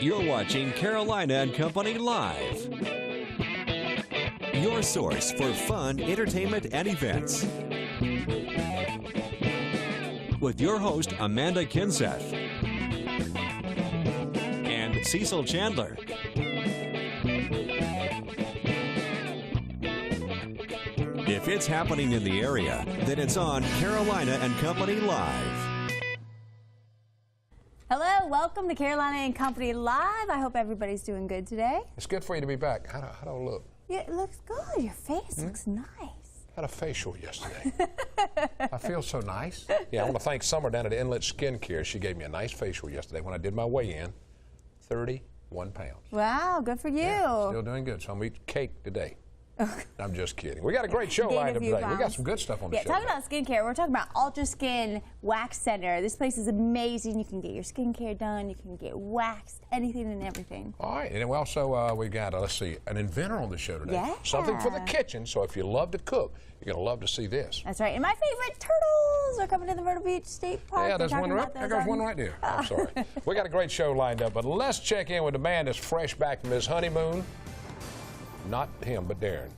You're watching Carolina and Company Live, your source for fun, entertainment, and events. With your host, Amanda Kinseth and Cecil Chandler. If it's happening in the area, then it's on Carolina and Company Live. Hello, welcome to Carolina and Company Live. I hope everybody's doing good today. It's good for you to be back. How do I look? Yeah, it looks good. Your face looks nice. I had a facial yesterday. I feel so nice. Yeah, I want to thank Summer down at Inlet Skincare. She gave me a nice facial yesterday when I did my weigh-in. 31 pounds. Wow, good for you. Yeah, still doing good. So I'm eating cake today. I'm just kidding. We got a great show lined up today. We got some good stuff on the show. Talking about skincare, we're talking about Ultra Skin Wax Center. This place is amazing. You can get your skincare done. You can get waxed, anything and everything. All right. And also, we got, let's see, an inventor on the show today. Yeah. Something for the kitchen. So if you love to cook, you're going to love to see this. That's right. And my favorite turtles are coming to the Myrtle Beach State Park. Yeah, there's one right there. There's one right there. I'm sorry. We got a great show lined up, but let's check in with the man that's fresh back from his honeymoon. Not him, but Darren.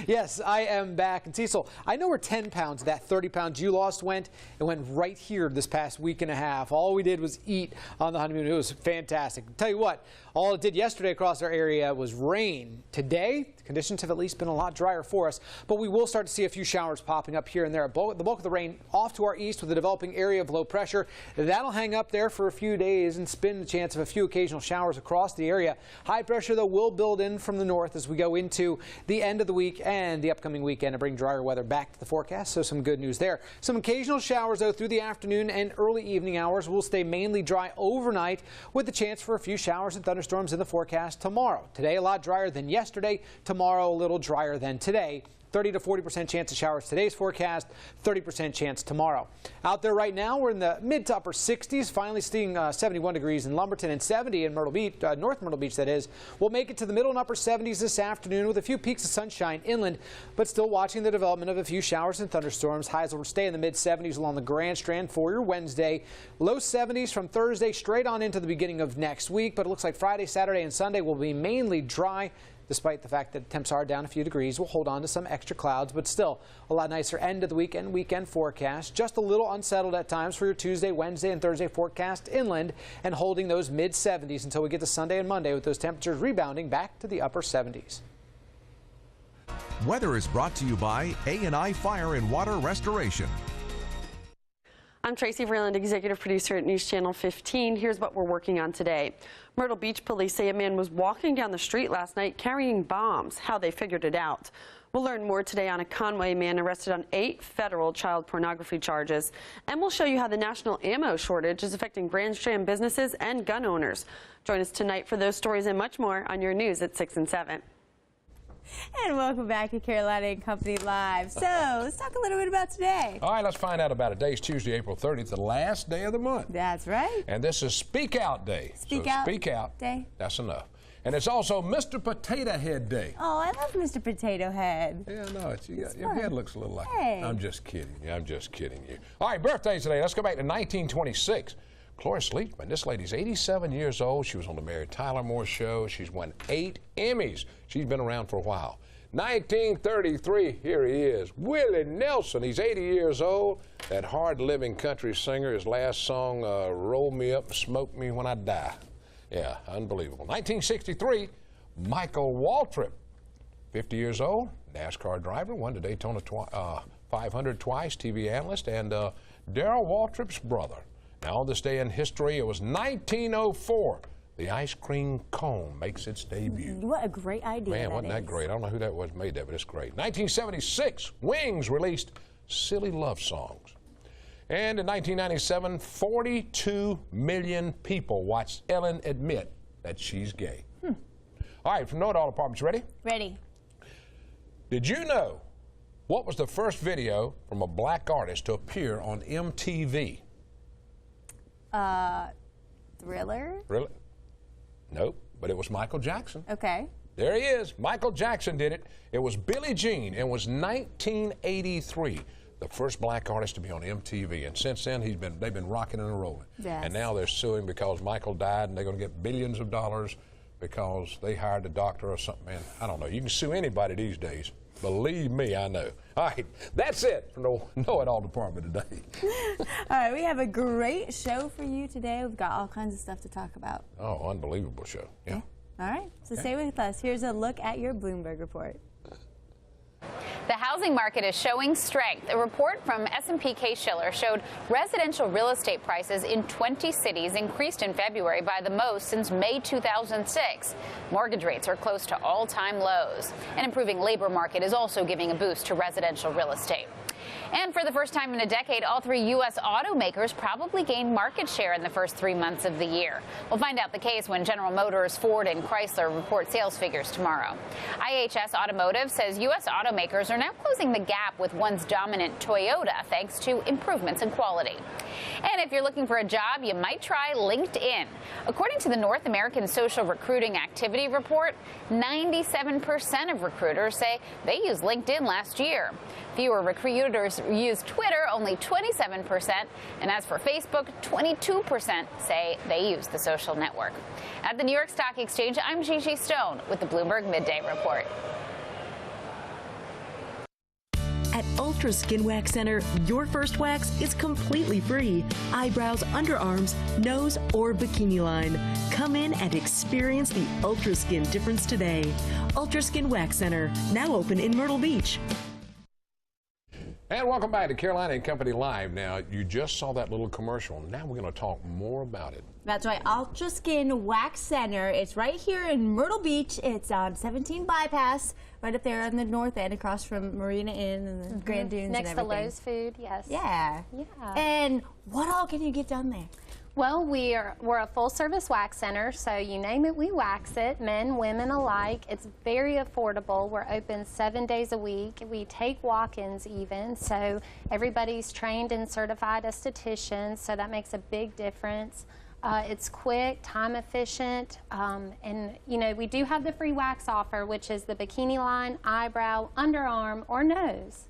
Yes, I am back. And Cecil, I know where 10 pounds of that 30 pounds you lost went. It went right here this past week and a half. All we did was eat on the honeymoon. It was fantastic. I'll tell you what, all it did yesterday across our area was rain. Today, the conditions have at least been a lot drier for us, but we will start to see a few showers popping up here and there. The bulk of the rain off to our east with a developing area of low pressure. That'll hang up there for a few days and spin the chance of a few occasional showers across the area. High pressure, though, will build in from the north as we go into the end of the week and the upcoming weekend to bring drier weather back to the forecast, so some good news there. Some occasional showers, though, through the afternoon and early evening hours. Will stay mainly dry overnight with the chance for a few showers and thunderstorms in the forecast tomorrow. Today, a lot drier than yesterday. Tomorrow, a little drier than today. 30 to 40% chance of showers today's forecast, 30% chance tomorrow. Out there right now, we're in the mid to upper 60s, finally seeing 71 degrees in Lumberton and 70 in Myrtle Beach, North Myrtle Beach, that is. We'll make it to the middle and upper 70s this afternoon with a few peaks of sunshine inland, but still watching the development of a few showers and thunderstorms. Highs will stay in the mid 70s along the Grand Strand for your Wednesday. Low 70s from Thursday straight on into the beginning of next week, but it looks like Friday, Saturday, and Sunday will be mainly dry. Despite the fact that temps are down a few degrees, we'll hold on to some extra clouds, but still a lot nicer end of the weekend forecast. Just a little unsettled at times for your Tuesday, Wednesday, and Thursday forecast inland, and holding those mid 70s until we get to Sunday and Monday with those temperatures rebounding back to the upper 70s. Weather is brought to you by A&I Fire and Water Restoration. I'm Tracy Vreeland, executive producer at News Channel 15. Here's what we're working on today. Myrtle Beach police say a man was walking down the street last night carrying bombs. How they figured it out. We'll learn more today on a Conway man arrested on 8 federal child pornography charges. And we'll show you how the national ammo shortage is affecting Grand Strand businesses and gun owners. Join us tonight for those stories and much more on your news at 6 and 7. And welcome back to Carolina and Company Live. So let's talk a little bit about today. All right, let's find out about it. Today's Tuesday, April 30th, the last day of the month. That's right. And this is Speak Out Day. Speak Out Day. That's enough. And it's also Mr. Potato Head Day. Oh, I love Mr. Potato Head. Yeah, no, your head looks a little like it. I'm just kidding you. I'm just kidding you. All right, birthdays today. Let's go back to 1926. Cloris Leachman, this lady's 87 years old. She was on the Mary Tyler Moore Show. She's won 8 Emmys. She's been around for a while. 1933, here he is, Willie Nelson. He's 80 years old. That hard-living country singer, his last song, Roll Me Up and Smoke Me When I Die. Yeah, unbelievable. 1963, Michael Waltrip, 50 years old, NASCAR driver, won the Daytona 500 twice, TV analyst, and Darrell Waltrip's brother. Now, on this day in history, it was 1904. The ice cream cone makes its debut. What a great idea. Man, wasn't that great? I don't know who that was made that, but it's great. 1976, Wings released Silly Love Songs. And in 1997, 42 million people watched Ellen admit that she's gay. All right, from Know It All Departments, ready? Ready. Did you know what was the first video from a black artist to appear on MTV? Thriller? Really? Nope, but it was Michael Jackson. Okay. There he is. Michael Jackson did it. It was Billie Jean. It was 1983. the first black artist to be on MTV, and since then they've been rocking and rolling. Yes. And now they're suing because Michael died, and they're going to get billions of dollars because they hired the doctor or something. Man, I don't know. You can sue anybody these days. Believe me, I know. All right, that's it from the Know It All department today. All right, we have a great show for you today. We've got all kinds of stuff to talk about. Oh, unbelievable show. Yeah. All right, so stay with us. Here's a look at your Bloomberg report. The housing market is showing strength. A report from S&P Case-Shiller showed residential real estate prices in 20 cities increased in February by the most since May 2006. Mortgage rates are close to all-time lows. An improving labor market is also giving a boost to residential real estate. And for the first time in a decade, all three U.S. automakers probably gained market share in the first 3 months of the year. We'll find out the case when General Motors, Ford, and Chrysler report sales figures tomorrow. IHS Automotive says U.S. automakers are now closing the gap with once dominant Toyota thanks to improvements in quality. And if you're looking for a job, you might try LinkedIn. According to the North American Social Recruiting Activity Report, 97% of recruiters say they used LinkedIn last year. Fewer recruiters use Twitter, only 27%, and as for Facebook, 22% say they use the social network. At the New York Stock Exchange, I'm Gigi Stone with the Bloomberg Midday Report. At Ultra Skin Wax Center, your first wax is completely free. Eyebrows, underarms, nose, or bikini line. Come in and experience the Ultra Skin difference today. Ultra Skin Wax Center, now open in Myrtle Beach. And welcome back to Carolina and Company Live. Now, you just saw that little commercial. Now we're going to talk more about it. That's right, Ultra Skin Wax Center. It's right here in Myrtle Beach. It's on 17 Bypass, right up there on the north end, across from Marina Inn and the Grand Dunes next and everything. Next to Lowe's Food, yes. Yeah. And what all can you get done there? Well, we're a full-service wax center, so you name it, we wax it, men, women alike. It's very affordable. We're open 7 days a week. We take walk-ins even, so everybody's trained and certified estheticians, so that makes a big difference. It's quick, time efficient, and you know, we do have the free wax offer, which is the bikini line, eyebrow, underarm, or nose.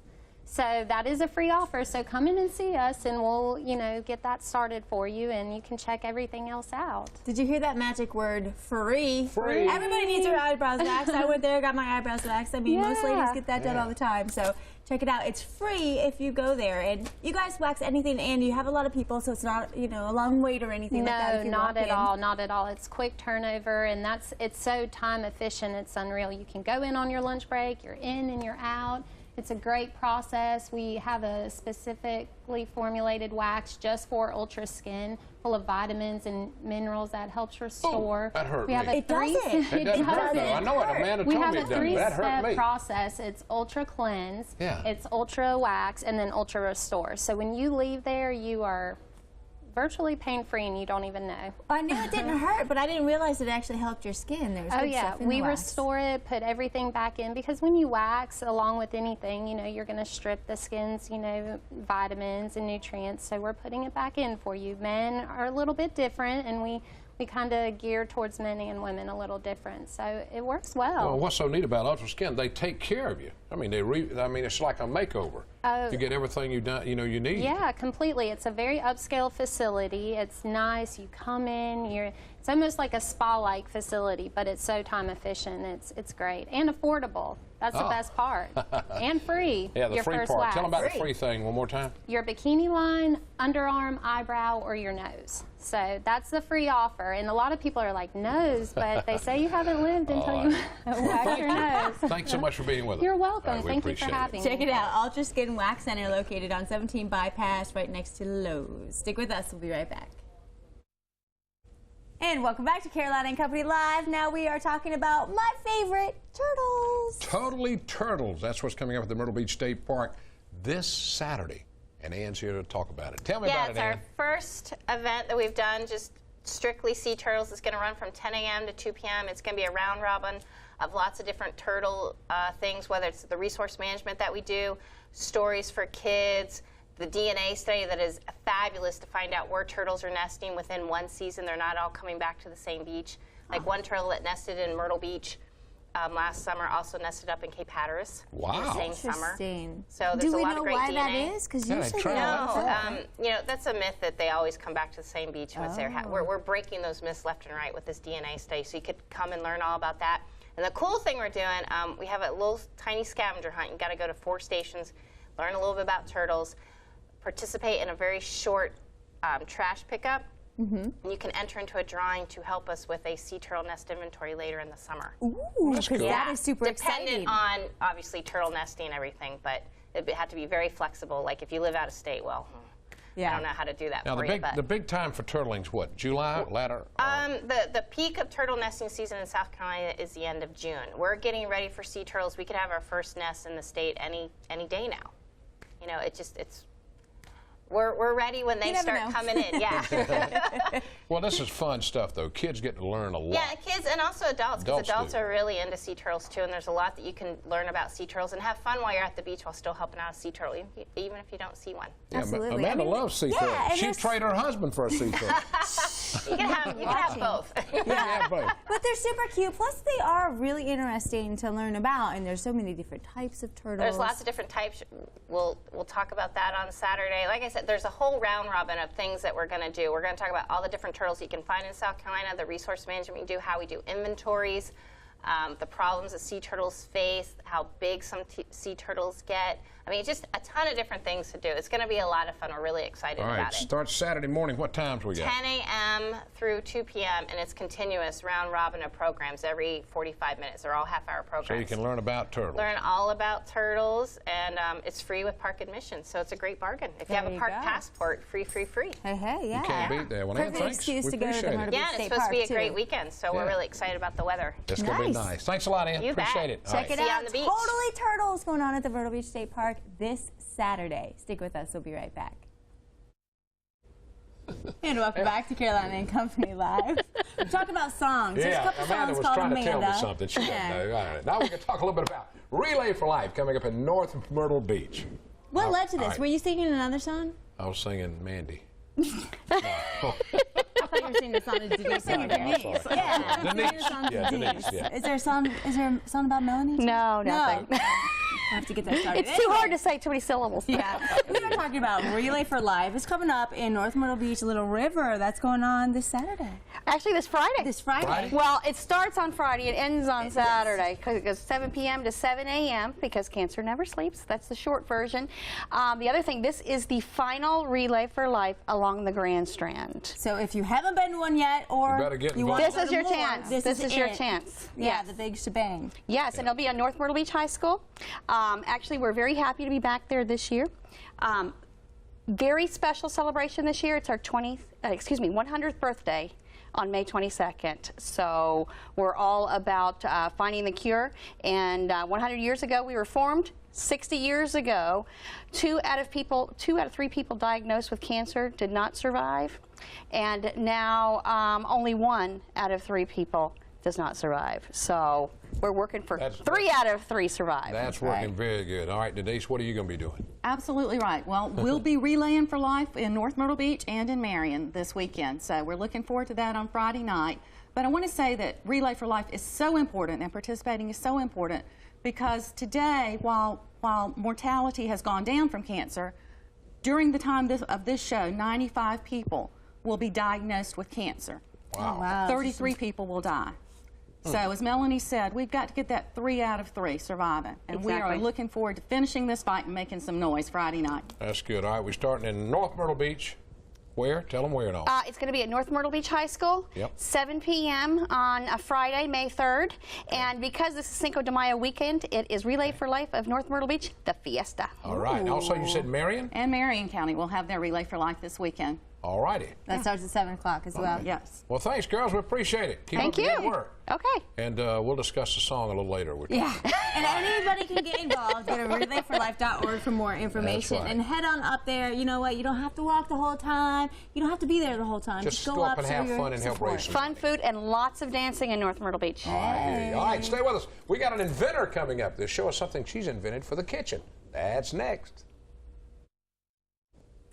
So that is a free offer, so come in and see us and we'll, you know, get that started for you and you can check everything else out. Did you hear that magic word, free? Free. Everybody needs their eyebrows waxed. I went there, got my eyebrows waxed. I mean, most ladies get that done all the time, so check it out. It's free if you go there, and you guys wax anything, and you have a lot of people, so it's not, you know, a long wait or anything like that. No, not at all, not at all. It's quick turnover, and it's so time efficient, it's unreal. You can go in on your lunch break, you're in and you're out. It's a great process. We have a specifically formulated wax just for Ultra Skin, full of vitamins and minerals that helps restore. That hurt we have me. a It doesn't hurt, though. I know it. Amanda we told have me a it doesn't. That hurt me. three-step process. It's Ultra Cleanse, it's Ultra Wax, and then Ultra Restore. So when you leave there, you are virtually pain-free and you don't even know. I knew it didn't hurt, but I didn't realize it actually helped your skin. There was good stuff in we the wax. restore it, put everything back in, because when you wax, along with anything, you know, you're going to strip the skin's, you know, vitamins and nutrients, so we're putting it back in for you. Men are a little bit different, and we kind of gear towards men and women a little different, so it works well. Well, what's so neat about Ultra Skin, they take care of you. I mean, it's like a makeover. You get everything you need. Yeah, completely. It's a very upscale facility. It's nice. You come in, it's almost like a spa-like facility, but it's so time efficient. It's great and affordable. That's the best part. And free. Yeah, the your free first part. wax. Tell them about the free thing one more time. Your bikini line, underarm, eyebrow, or your nose. So that's the free offer. And a lot of people are like, nose, but they say you haven't lived until you wax your nose. Thanks so much for being with us. You're welcome. Right, Thank you for having me. Check it out. Ultra Skin Wax Center, located on 17 Bypass, right next to Lowe's. Stick with us. We'll be right back. And welcome back to Carolina and Company Live. Now we are talking about my favorite, turtles. Totally Turtles. That's what's coming up at the Myrtle Beach State Park this Saturday. And Ann's here to talk about it. Tell me about it, Ann. Yeah, it's our first event that we've done, just strictly sea turtles. It's going to run from 10 a.m. to 2 p.m. It's going to be a round robin of lots of different turtle things, whether it's the resource management that we do, stories for kids, the DNA study that is fabulous to find out where turtles are nesting within one season. They're not all coming back to the same beach. Like one turtle that nested in Myrtle Beach last summer also nested up in Cape Hatteras. Wow. The same summer. Interesting. So there's Do we a lot know of great why DNA. that is? Because usually You know, that's a myth that they always come back to the same beach once we're breaking those myths left and right with this DNA study. So you could come and learn all about that. And the cool thing we're doing, we have a little tiny scavenger hunt. You got to go to 4 stations, learn a little bit about turtles, participate in a very short trash pickup. And you can enter into a drawing to help us with a sea turtle nest inventory later in the summer. Ooh, because that is super Dependent exciting. on, obviously, turtle nesting and everything, but it had to be very flexible. Like if you live out of state, well, I don't know how to do that now for you. The big time for turtling's what? July, latter? The peak of turtle nesting season in South Carolina is the end of June. We're getting ready for sea turtles. We could have our first nest in the state any day now. You know, we're ready when they start coming in. Yeah. Well, this is fun stuff, though. Kids get to learn a lot. Yeah, kids and also adults, because adults are really into sea turtles, too, and there's a lot that you can learn about sea turtles and have fun while you're at the beach while still helping out a sea turtle, even if you don't see one. Yeah, Absolutely. Amanda loves sea turtles. She'd trade her husband for a sea turtle. You can have both. Yeah, both. But they're super cute. Plus, they are really interesting to learn about, and there's so many different types of turtles. There's lots of different types. We'll talk about that on Saturday. Like I said, there's a whole round robin of things that we're going to do. We're going to talk about all the different turtles you can find in South Carolina, the resource management we do, how we do inventories, the problems that sea turtles face, how big some sea turtles get. I mean, just a ton of different things to do. It's going to be a lot of fun. We're really excited about it. All right, starts Saturday morning. What times we got? 10 a.m. through 2 p.m., and it's continuous round robin of programs every 45 minutes. They're all half-hour programs. So you can learn about turtles. Learn all about turtles, and it's free with park admission, so it's a great bargain. If you have a park passport, free. Hey, yeah. You can't beat that one. Perfect Thanks. excuse We to go to the appreciate Myrtle it. Beach Yeah, and it's State supposed to be a Park, great too. weekend, so we're really excited about the weather. It's going to be nice. Thanks a lot, Ann. You Appreciate bet. it. Check it See you out. on the beach. Totally Turtles going on at the Myrtle Beach State Park this Saturday. Stick with us. We'll be right back. And welcome back to Carolina and Company Live. Talk about songs. There's a couple Amanda songs was called trying Amanda. to tell me something. She didn't know. All right. Now we can talk a little bit about Relay for Life coming up in North Myrtle Beach. What led to this? right. Were you singing another song? I was singing Mandy. I thought you were singing the song of Denise. Denise. Yeah, Denise. Yeah, Denise. Yeah. Is there a song about Melanie? No, nothing. We'll have to get that started. It's too hard to say too many syllables. Yeah. We are talking about Relay for Life. It's coming up in North Myrtle Beach, Little River. That's going on this Saturday. Actually, this Friday. This Friday. Well, it starts on Friday. It ends on Saturday because it goes 7 p.m. to 7 a.m. because cancer never sleeps. That's the short version. The other thing, this is the final Relay for Life along the Grand Strand. So if you haven't been to one yet, or You better get you want involved. to This go is to your more, chance. This is your chance. Yeah, the big shebang. Yes, and it'll be on North Myrtle Beach High School. Actually, we're very happy to be back there this year. Very special celebration this year. It's our 100th birthday on May 22nd. So we're all about finding the cure. And 100 years ago, we were formed. 60 years ago, 2 out of 3 people diagnosed with cancer did not survive. And now only 1 out of 3 people does not survive. So we're working for 3 out of 3 survive. That's working very good. All right, Denise, what are you going to be doing? Absolutely right. Well, we'll be relaying for life in North Myrtle Beach and in Marion this weekend. So we're looking forward to that on Friday night. But I want to say that Relay for Life is so important and participating is so important because today, while mortality has gone down from cancer, during the time of this show, 95 people will be diagnosed with cancer. Wow. 33 people will die. So as Melanie said, we've got to get that 3 out of 3 surviving. And we are looking forward to finishing this fight and making some noise Friday night. That's good. All right, we're starting in North Myrtle Beach. Where? Tell them where and all. It's going to be at North Myrtle Beach High School, Yep. 7 p.m. on a Friday, May 3rd. And because this is Cinco de Mayo weekend, it is Relay for Life of North Myrtle Beach, the fiesta. All right. And also, you said Marion? And Marion County will have their Relay for Life this weekend. All righty. That starts at 7 o'clock as well. Yes. Well, thanks, girls. We appreciate it. Keep up the good work. Okay. And we'll discuss the song a little later. Yeah. And anybody can get involved. Go to relayforlife.org for more information. That's right. And head on up there. You know what? You don't have to walk the whole time. You don't have to be there the whole time. Just go go up and have fun and help support. raise some Fun food and lots of dancing in North Myrtle Beach. I hear you. All right, stay with us. We got an inventor coming up to show us something she's invented for the kitchen. That's next.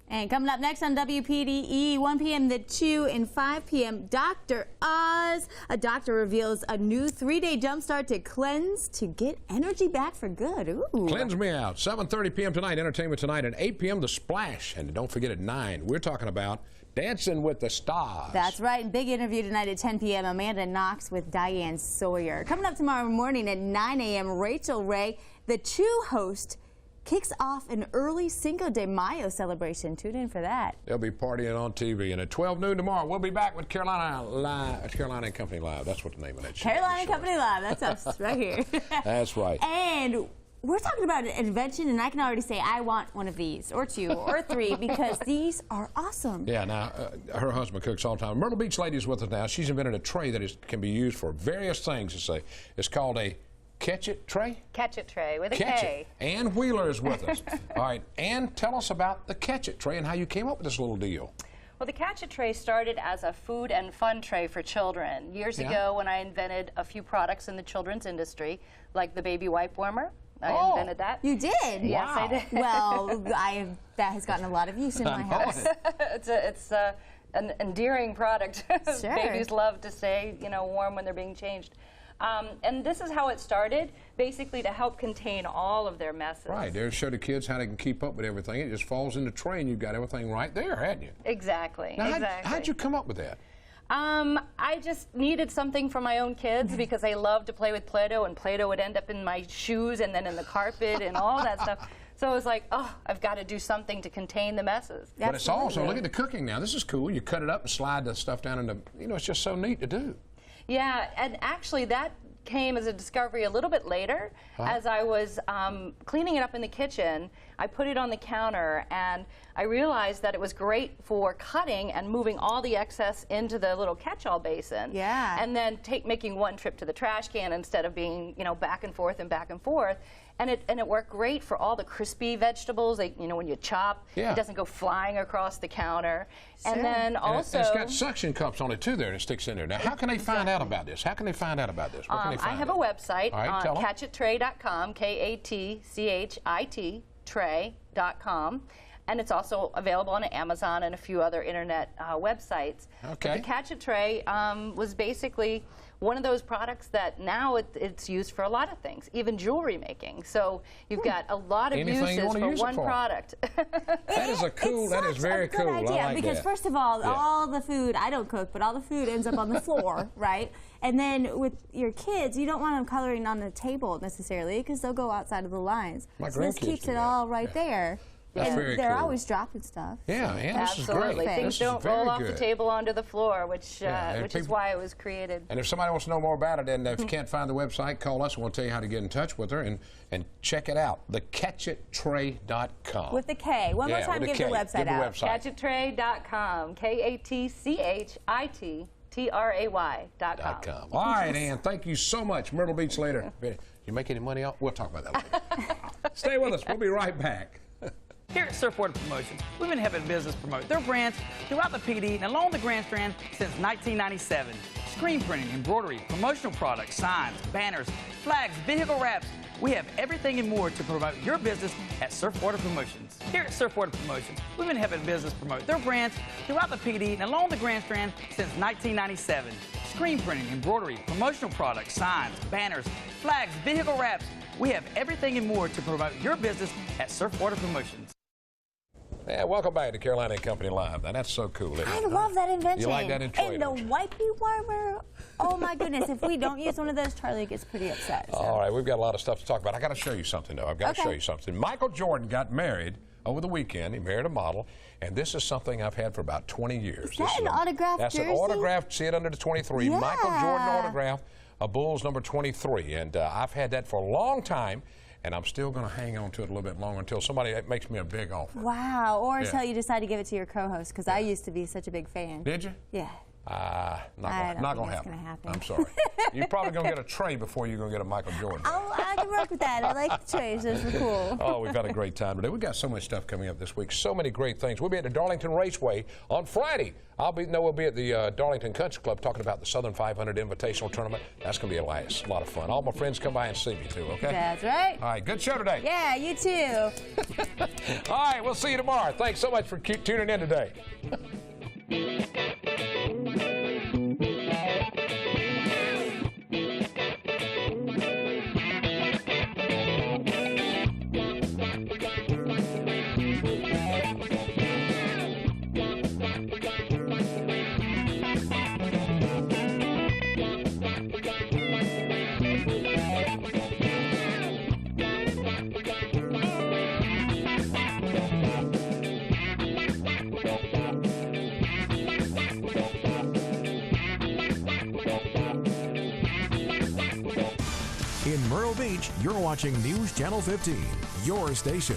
And coming up next on WPDE, 1 p.m. to 2 and 5 p.m., Dr. Oz. A doctor reveals a new 3-day jumpstart to cleanse to get energy back for good. Ooh. Cleanse me out. 7:30 p.m. tonight, Entertainment Tonight, and 8 p.m. The Splash. And don't forget at 9, we're talking about Dancing with the Stars. That's right. Big interview tonight at 10 p.m. Amanda Knox with Diane Sawyer. Coming up tomorrow morning at 9 a.m., Rachel Ray, the Chew host, kicks off an early Cinco de Mayo celebration. Tune in for that. They'll be partying on TV. And at 12 noon tomorrow, we'll be back with Carolina Live. Carolina and Company Live. That's what the name of that show is. Carolina and Company Live. That's us right here. That's right. And we're talking about an invention, and I can already say I want one of these, or 2, or 3, because these are awesome. Yeah, now, her husband cooks all the time. Myrtle Beach lady's with us now. She's invented a tray that can be used for various things. It's called a Catch-It tray? Catch-It tray with a Catch K. It. Ann Wheeler is with us. All right, Ann, tell us about the Catch-It tray and how you came up with this little deal. Well, the Catch-It tray started as a food and fun tray for children. Years ago, when I invented a few products in the children's industry, like the baby wipe warmer. I invented that. You did? Yes, wow. I did. Well, that has gotten a lot of use in my house. It's an endearing product. Sure. Babies love to stay, warm when they're being changed. And this is how it started, basically to help contain all of their messes. Right, there to show the kids how they can keep up with everything. It just falls in the tray and you've got everything right there, hadn't you? Exactly, now, exactly. How'd you come up with that? I just needed something for my own kids because they love to play with Play-Doh, and Play-Doh would end up in my shoes and then in the carpet and all that stuff. So I was like, oh, I've got to do something to contain the messes. But it's also, look at the cooking now. This is cool. You cut it up and slide the stuff down into, it's just so neat to do. Yeah, and actually that came as a discovery a little bit later. As I was cleaning it up in the kitchen, I put it on the counter and I realized that it was great for cutting and moving all the excess into the little catch-all basin. Yeah. And then making one trip to the trash can instead of being, back and forth and back and forth. And it worked great for all the crispy vegetables. When you chop, it doesn't go flying across the counter. Sure. And then also, it's got suction cups on it too. There, and it sticks in there. Now, how can they find out about this? How can they find out about this? What can they find I have a website, catchittray.com, KATCHIT tray.com. And it's also available on Amazon and a few other internet websites. Okay. But the Catch-It tray was basically one of those products that now it's used for a lot of things, even jewelry making. So you've got a lot of uses for one product. That is that is very cool. Idea, I like because that. first of all, all the food, I don't cook, but all the food ends up on the floor, right? And then with your kids, you don't want them coloring on the table necessarily because they'll go outside of the lines. So this keeps it all right there. That's and very they're cool. always dropping stuff. Yeah, this is great. Things don't roll off the table onto the floor, which is why it was created. And if somebody wants to know more about it, and if you can't find the website, call us and we'll tell you how to get in touch with her and check it out. thecatchittray.com. With the K. One more time, give the website out. Catchittray.com. KATCHITTRAY.com. All right, Ann, thank you so much. Myrtle Beach later. You make any money off? We'll talk about that later. Stay with us. We'll be right back. Here at Surf Water Promotions, we've been helping business promote their brands throughout the PD and along the Grand Strand since 1997. Screen printing, embroidery, promotional products, signs, banners, flags, vehicle wraps. We have everything and more to promote your business at Surf Water Promotions. Here at Surf Water Promotions, we've been helping business promote their brands throughout the PD and along the Grand Strand since 1997. Screen printing, embroidery, promotional products, signs, banners, flags, vehicle wraps. We have everything and more to promote your business at Surf Water Promotions. Yeah, welcome back to Carolina and Company Live. Now, that's so cool, isn't it? I love that invention. You like that in Troy, and the wipey warmer. Oh, my goodness. If we don't use one of those, Charlie gets pretty upset. So. All right, we've got a lot of stuff to talk about. I got to show you something, though. I've got to show you something. Michael Jordan got married over the weekend. He married a model, and this is something I've had for about 20 years. Is that an autographed jersey? That's an autographed, see it under the 23. Yeah. Michael Jordan autograph, a Bulls number 23. And I've had that for a long time. And I'm still going to hang on to it a little bit longer until somebody makes me a big offer. Wow. Or until you decide to give it to your co-host, because I used to be such a big fan. Did you? Yeah. Not gonna happen. I'm sorry. You're probably gonna get a tray before you're gonna get a Michael Jordan. I can work with that. I like the trays. Those are cool. Oh, we've had a great time today. We've got so much stuff coming up this week. So many great things. We'll be at the Darlington Raceway on Friday. We'll be at the Darlington Country Club talking about the Southern 500 Invitational Tournament. That's gonna be a lot of fun. All my friends come by and see me too. Okay. That's right. All right. Good show today. Yeah, you too. All right. We'll see you tomorrow. Thanks so much for tuning in today. In Myrtle Beach, you're watching News Channel 15, your station.